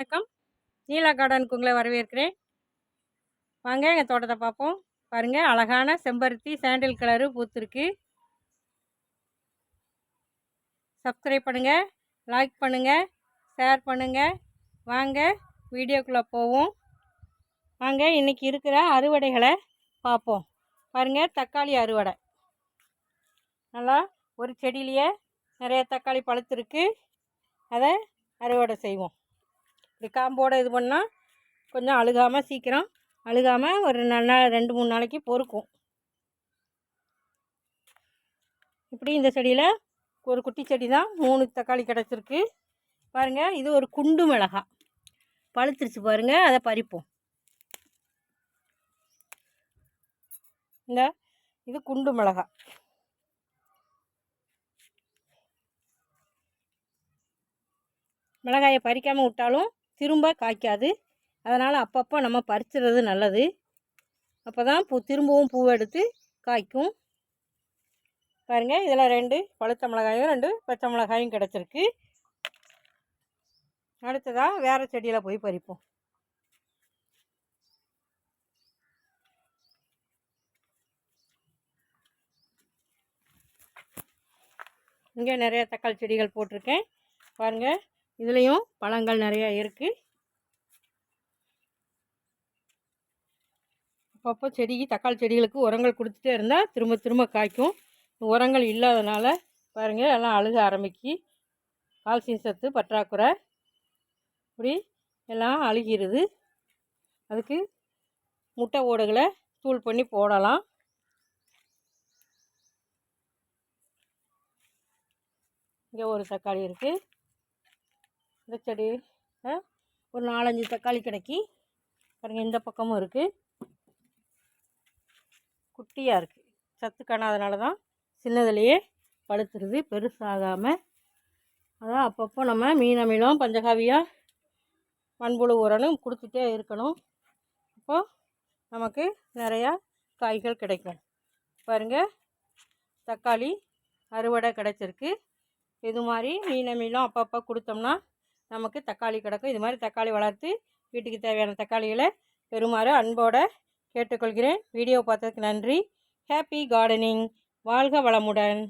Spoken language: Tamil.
வணக்கம். நீலா கார்டனுக்கு உங்களை வரவேற்கிறேன். வாங்க எங்கள் தோட்டத்தை பார்ப்போம். பாருங்கள், அழகான செம்பருத்தி சாண்டில் கலரு பூத்துருக்கு. சப்ஸ்கிரைப் பண்ணுங்கள், லைக் பண்ணுங்கள், ஷேர் பண்ணுங்கள். வாங்க வீடியோக்குள்ளே போவோம். வாங்க இன்றைக்கி இருக்கிற அறுவடைகளை பார்ப்போம். பாருங்கள், தக்காளி அறுவடை. நல்லா ஒரு செடியிலேயே நிறைய தக்காளி பழுத்துருக்கு. அதை அறுவடை செய்வோம். இப்படி காம்போடு இது பண்ணால் கொஞ்சம் அழுகாமல், சீக்கிரம் அழுகாமல் ஒரு 2-3 நாளைக்கு பொறுக்கும். இப்படி இந்த செடியில் ஒரு குட்டி செடி தான் 3 தக்காளி கிடச்சிருக்கு. பாருங்கள், இது ஒரு குண்டு மிளகாய் பழுத்துருச்சு பாருங்கள். அதை பறிப்போம். இது குண்டு மிளகாய். மிளகாயை பறிக்காமல் விட்டாலும் திரும்ப காய்க்காது. அதனால் அப்பப்போ நம்ம பறிச்சிடுறது நல்லது. அப்போ தான் திரும்பவும் பூவை எடுத்து காய்க்கும். பாருங்கள், இதில் 2 பழுத்த மிளகாயும் 2 பச்சை மிளகாயும் கிடச்சிருக்கு. அடுத்ததாக வேறு செடியில் போய் பறிப்போம். இங்கே நிறைய தக்காளி செடிகள் போட்டிருக்கேன். பாருங்கள், இதுலேயும் பழங்கள் நிறையா இருக்குது. அப்பப்போ தக்காளி செடிகளுக்கு உரங்கள் கொடுத்துட்டே இருந்தால் திரும்ப திரும்ப காய்க்கும். உரங்கள் இல்லாதனால பாருங்கள், எல்லாம் அழுக ஆரம்பிக்கு. கால்சியம் சத்து பற்றாக்குறை, இப்படி எல்லாம் அழுகிறது. அதுக்கு முட்டை ஓடுகளை தூள் பண்ணி போடலாம். இங்கே ஒரு தக்காளி இருக்குது. இந்த செடி ஒரு 4-5 தக்காளி கிடைக்கி. பாருங்கள், இந்த பக்கமும் இருக்குது. குட்டியாக இருக்குது. சத்து காணாதனால தான் சின்னதுலேயே பழுத்துருது, பெருசாகாமல். அதான் அப்பப்போ நம்ம மீன் அமிலம், பஞ்சகாவியா, மண்புழு உரணும் கொடுத்துட்டே இருக்கணும். அப்போது நமக்கு நிறையா காய்கள் கிடைக்கும். பாருங்கள், தக்காளி அறுவடை கிடச்சிருக்கு. இது மாதிரி மீன் அமிலம் அப்பப்போ கொடுத்தோம்னா நமக்கு தக்காளி கிடக்கும். இது மாதிரி தக்காளி வளர்த்து வீட்டுக்கு தேவையான தக்காளிகளை பெறுமாறு அன்போடு கேட்டுக்கொள்கிறேன். வீடியோ பார்த்ததுக்கு நன்றி. Happy gardening. வாழ்க வளமுடன்.